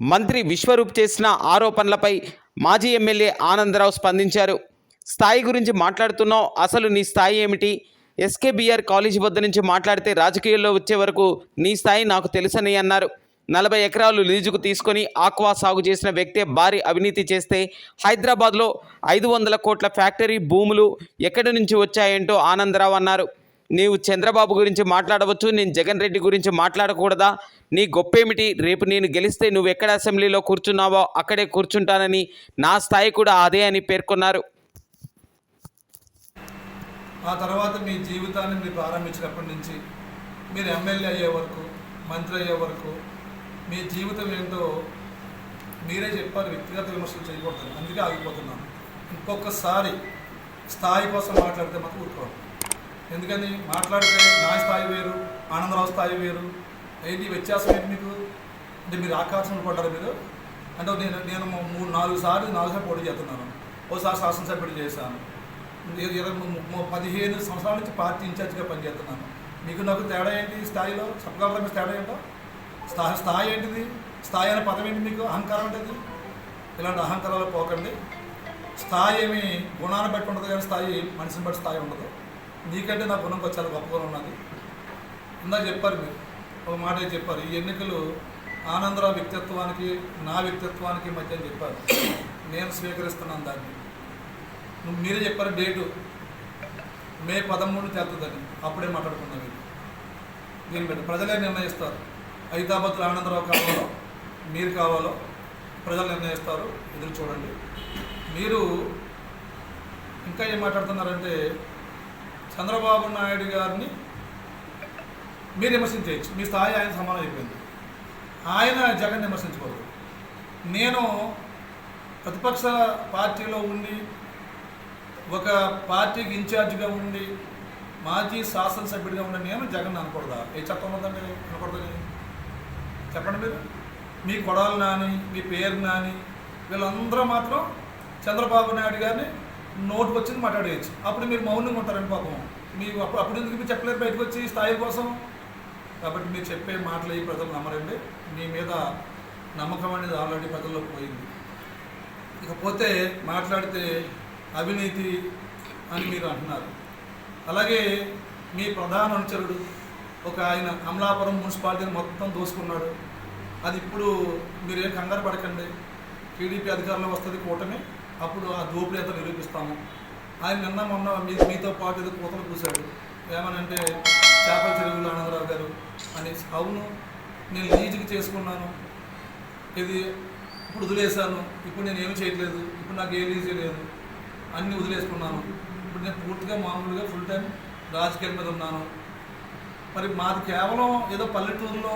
మంత్రి విశ్వరూప్ చేసిన ఆరోపణలపై మాజీ ఎమ్మెల్యే ఆనందరావు స్పందించారు. స్థాయి గురించి మాట్లాడుతున్నావు, అసలు నీ స్థాయి ఏమిటి? ఎస్కేబీఆర్ కాలేజీ వద్ద నుంచి మాట్లాడితే రాజకీయాల్లో వచ్చే వరకు నీ స్థాయి నాకు తెలుసని అన్నారు. 40 ఎకరాలు లీజుకు తీసుకొని ఆక్వా సాగు చేసిన వ్యక్తే భారీ అవినీతి చేస్తే హైదరాబాద్లో 500 కోట్ల ఫ్యాక్టరీ భూములు ఎక్కడి నుంచి వచ్చాయంటూ ఆనందరావు అన్నారు. నీవు చంద్రబాబు గురించి మాట్లాడవచ్చు, నేను జగన్ రెడ్డి గురించి మాట్లాడకూడదా? నీ గొప్పేమిటి? రేపు నేను గెలిస్తే నువ్వు ఎక్కడ అసెంబ్లీలో కూర్చున్నావో అక్కడే కూర్చుంటానని, నా స్థాయి కూడా అదే అని పేర్కొన్నారు. ఆ తర్వాత మీ జీవితాన్ని మీరు ప్రారంభించినప్పటి నుంచి మీరు ఎమ్మెల్యే అయ్యే వరకు, మంత్రి అయ్యే వరకు మీ జీవితం ఏంటో మీరే చెప్పారు. వ్యక్తిగత విమర్శలు చేయకూడదు, అందుకే ఆగిపోతున్నాను. ఇంకొకసారి స్థాయి కోసం మాట్లాడితే మాత్రం ఊరుకోవాలి. ఎందుకని మాట్లాడితే నా స్థాయి వేరు, ఆనందరావు స్థాయి వేరు. ఏంటి వ్యత్యాసం ఏంటి మీకు? అంటే మీరు ఆకాశంలో పడ్డారు మీరు. అంటే నేను 4 సార్లు పోటీ చేస్తున్నాను. ఓసారి శాసనసభ్యుడు చేశాను. 15 సంవత్సరాల నుంచి పార్టీ ఇన్ఛార్జిగా పనిచేస్తున్నాను. మీకు నాకు తేడా ఏంటి? స్థాయిలో చెప్పగలరా? మీ తేడా ఏంటో? స్థాయి ఏంటిది? స్థాయి అనే పదం ఏంటి? మీకు అహంకారం ఏంటిది? ఇలాంటి అహంకారాలు పోకండి. స్థాయి ఏమి గుణాన్ని బట్టి ఉండదు, కానీ స్థాయి మనిషిని బట్టి స్థాయి ఉండదు. నీకంటే నా గుణం చాలా గొప్ప గుణం ఉన్నది. ఇందాక చెప్పారు మీరు, ఒక మాట చెప్పారు, ఈ ఎన్నికలు ఆనందరావు వ్యక్తిత్వానికి నా వ్యక్తిత్వానికి మధ్య అని చెప్పారు. నేను స్వీకరిస్తున్నాను దాన్ని. మీరే చెప్పారు డేటు మే 13 తెలుతుందని. అప్పుడే మాట్లాడుకున్నాం. దీన్ని బట్టి ప్రజలే నిర్ణయిస్తారు. హైదరాబాద్లో ఆనందరావు కావాలో మీరు కావాలో ప్రజలు నిర్ణయిస్తారు. ఎదురు చూడండి. మీరు ఇంకా ఏం మాట్లాడుతున్నారంటే చంద్రబాబు నాయుడు గారిని మీరు విమర్శించవచ్చు. మీ స్థాయి ఆయన సమానం అయిపోయింది. ఆయన జగన్ విమర్శించకూడదు. నేను ప్రతిపక్ష పార్టీలో ఉండి, ఒక పార్టీకి ఇన్ఛార్జిగా ఉండి, మాజీ శాసనసభ్యుడిగా ఉండి నేను జగన్ అనకూడదా? ఏ చట్టం ఉందండి అనకూడదని? చెప్పండి మీరు. మీ కొడాలి నాని, మీ పేరు నాని, వీళ్ళందరూ మాత్రం చంద్రబాబు నాయుడు గారిని నోటుకు వచ్చింది మాట్లాడేయచ్చు. అప్పుడు మీరు మౌనంగా ఉంటారండి పాపం. మీకు అప్పుడు ఎందుకు మీరు చెప్పలేరు బయటకు వచ్చి స్థాయి కోసం? కాబట్టి మీరు చెప్పే మాటలు ఈ ప్రజలు నమ్మరండి. మీ మీద నమ్మకం అనేది ఆల్రెడీ ప్రజల్లో పోయింది. ఇకపోతే మాట్లాడితే అవినీతి అని మీరు అంటున్నారు. అలాగే మీ ప్రధాన అనుచరుడు ఒక ఆయన అమలాపురం మున్సిపాలిటీని మొత్తం దోసుకున్నాడు. అది ఇప్పుడు మీరు ఏం కంగారు పడకండి. టీడీపీ అధికారంలో వస్తుంది కూటమి, అప్పుడు ఆ దోపిడీ అంతా నిరూపిస్తాము. ఆయన నిన్న మొన్న మీతో పాటు ఏదో కూతలు కూశాడు. ఏమనంటే చేపల చెరువులు ఆనందరావు గారు అని. అవును, నేను లీజుకి చేసుకున్నాను, ఇది ఇప్పుడు వదిలేశాను, ఇప్పుడు నేను ఏమి చేయట్లేదు, ఇప్పుడు నాకు ఏ లీజు లేదు, అన్నీ వదిలేసుకున్నాను. ఇప్పుడు నేను పూర్తిగా మామూలుగా ఫుల్ టైం రాజకీయాల మీద ఉన్నాను. మరి మాది కేవలం ఏదో పల్లెటూరులో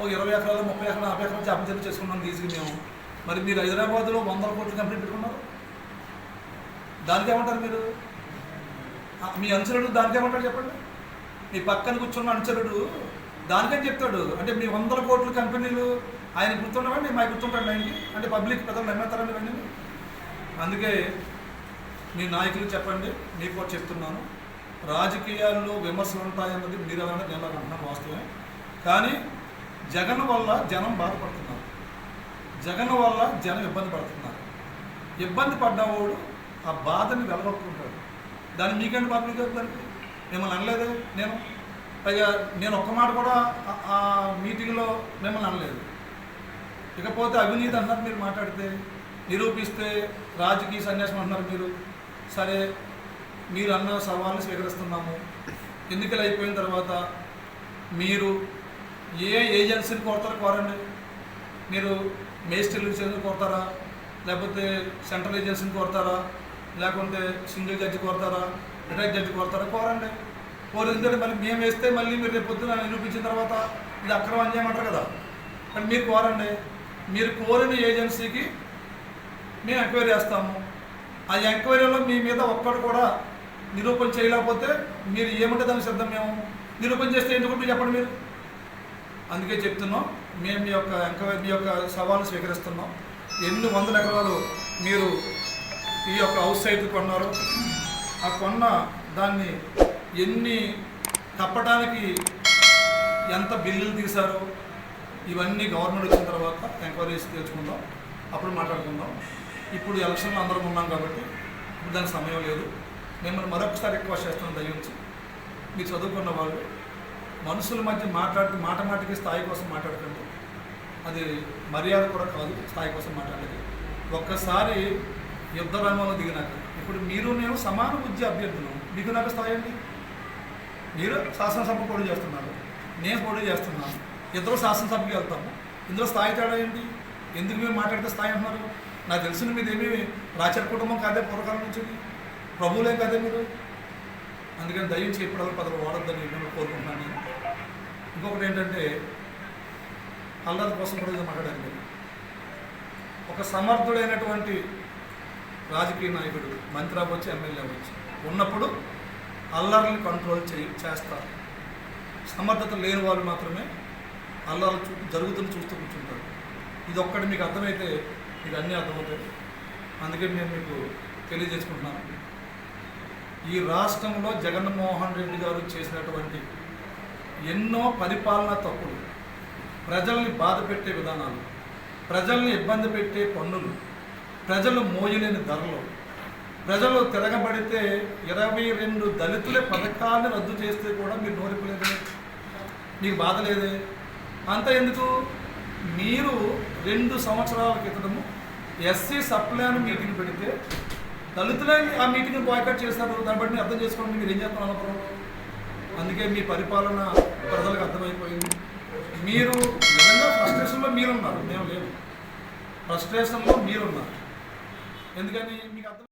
ఒక 20 ఎకరాలు 30 ఎకరాలు 50 ఎకరాలు చేపల చెరువు చేసుకున్నాం లీజుకి మేము. మరి మీరు హైదరాబాద్లో 100 కోట్ల కంపెనీ పెట్టుకున్నారు. దానికి ఏమంటారు మీరు? మీ అనుచరుడు దానికి ఏమంటారు చెప్పండి? మీ పక్కన కూర్చున్న అనుచరుడు దానికని చెప్తాడు. అంటే మీ 100 కోట్ల కంపెనీలు ఆయన గుర్తుండవండి, మాకు గుర్తుంటాడు ఆయనకి. అంటే పబ్లిక్ పెద్దలు నమ్మేస్తారండి ఇవన్నీ. అందుకే మీ నాయకులు చెప్పండి, మీకు కూడా చెప్తున్నాను, రాజకీయాల్లో విమర్శలు ఉంటాయన్నది మీరు అలానే నేను అంటున్నాను, వాస్తవమే. కానీ జగన్ వల్ల జనం బాధపడుతున్నారు, జగన్ వల్ల జనం ఇబ్బంది పడుతున్నారు. ఇబ్బంది పడ్డవాడు ఆ బాధని వెలగొట్టుకుంటాడు. దాన్ని మీకంటే బాధ మీకు దానికి మిమ్మల్ని అనలేదే నేను. పైగా నేను ఒక్క మాట కూడా ఆ మీటింగ్లో మిమ్మల్ని అనలేదు. ఇకపోతే అవినీతి అంటున్నారు మీరు. మాట్లాడితే నిరూపిస్తే రాజకీయ సన్యాసం అంటున్నారు మీరు. సరే, మీరు అన్న సవాళ్ళని స్వీకరిస్తున్నాము. ఎన్నికలు అయిపోయిన తర్వాత మీరు ఏ ఏజెన్సీని కోరతారో కోరండి. మీరు మేజిస్ట్రేట్ ఏజెన్సీని కోరతారా, లేకపోతే సెంట్రల్ ఏజెన్సీని కోరతారా, లేకుంటే సింగిల్ జడ్జి కోరతారా, రిటైర్డ్ జడ్జి కోరతారా? కోరండి. కోరిందంటే మళ్ళీ మేము వేస్తే మళ్ళీ మీరు రేపు పొద్దున నిరూపించిన తర్వాత ఇది అక్రమం చేయమంటారు కదా. కానీ మీరు కోరండి. మీరు కోరిన ఏజెన్సీకి మేము ఎంక్వైరీ చేస్తాము. ఆ ఎంక్వైరీలో మీ మీద ఒక్కడు కూడా నిరూపణ చేయలేకపోతే మీరు ఏమంటే దానికి సిద్ధం. మేము నిరూపణ చేస్తే ఎందుకు మీరు చెప్పండి మీరు. అందుకే చెప్తున్నాం, మేము మీ యొక్క ఎంక్వైరీ, మీ యొక్క సవాలు స్వీకరిస్తున్నాం. ఎన్ని 100 ఎకరాలు మీరు ఈ యొక్క హౌస్ సైట్ కొన్నారు, ఆ కొన్న దాన్ని ఎన్ని కప్పడానికి ఎంత బిల్లులు తీశారో, ఇవన్నీ గవర్నమెంట్ వచ్చిన తర్వాత ఎంక్వైరీస్ తెచ్చుకుందాం, అప్పుడు మాట్లాడుకుందాం. ఇప్పుడు ఎలక్షన్లో అందరం ఉన్నాం కాబట్టి ఇప్పుడు దానికి సమయం లేదు. మిమ్మల్ని మరొకసారి రిక్వెస్ట్ చేస్తాను, దయించి మీరు చదువుకున్న వాళ్ళు మనుషుల మధ్య మాట మాటికి స్థాయి కోసం మాట్లాడకండి. అది మర్యాద కూడా కాదు స్థాయి కోసం మాట్లాడేది. ఒక్కసారి యుద్ధ రంగంలో దిగినాక ఇప్పుడు మీరు నేను సమాన విద్య అభ్యర్థులు, మీకు నాకు స్థాయి అండి. మీరు శాసనసభ పోటీ చేస్తున్నారు, నేను పోటీ చేస్తున్నాను, ఇద్దరు శాసనసభకి వెళ్తాము. ఇందులో స్థాయి తేడా ఏంటి? ఎందుకు మీరు మాట్లాడితే స్థాయి అంటున్నారు? నాకు తెలిసిన మీదేమీ రాచర కుటుంబం కాదే, పూర్వకాలం నుంచి ప్రభువులేం కాదే మీరు. అందుకని దయించి ఎప్పుడు పదవి వాడొద్దని నేను కోరుకుంటున్నాను. నేను ఇంకొకటి ఏంటంటే అల్లరి కోసం కూడా మాట్లాడారు మీరు. ఒక సమర్థుడైనటువంటి రాజకీయ నాయకుడు మంత్రి అవ్వచ్చు, ఎమ్మెల్యే అవ్వచ్చు ఉన్నప్పుడు అల్లర్ని కంట్రోల్ చేస్తారు. సమర్థత లేని వాళ్ళు మాత్రమే అల్లర్లు జరుగుతున్న చూస్తూ కూర్చుంటారు. ఇది ఒక్కటి మీకు అర్థమైతే మీకు అన్నీ అర్థమవుతాయి. అందుకే నేను మీకు తెలియజేసుకుంటున్నాను, ఈ రాష్ట్రంలో జగన్మోహన్ రెడ్డి గారు చేసినటువంటి ఎన్నో పరిపాలనా తప్పులు, ప్రజల్ని బాధ పెట్టే విధానాలు, ప్రజల్ని ఇబ్బంది పెట్టే పన్నులు, ప్రజలు మోయలేని ధరలు, ప్రజలు తిరగబడితే 22 దళితుల పథకాన్ని రద్దు చేస్తే కూడా మీరు నోరిపోలేదే, మీకు బాధ లేదే. అంత ఎందుకు? మీరు 2 సంవత్సరాల క్రితము ఎస్సీ సప్లైన్ మీటింగ్ పెడితే దళితులే ఆ మీటింగ్ని బాయ్కాట్ చేస్తారు. దాన్ని బట్టి అర్థం చేసుకోండి మీరు ఏం చేస్తున్నారు అన్నప్పుడు. అందుకే మీ పరిపాలన ప్రజలకు అర్థమైపోయింది. మీరు నిజంగా ఫ్రస్ట్రేషన్లో మీరున్నారు, మేము లేవు. ఫ్రస్ట్రేషన్లో మీరున్నారు. ఎందుకని మీకు అర్థం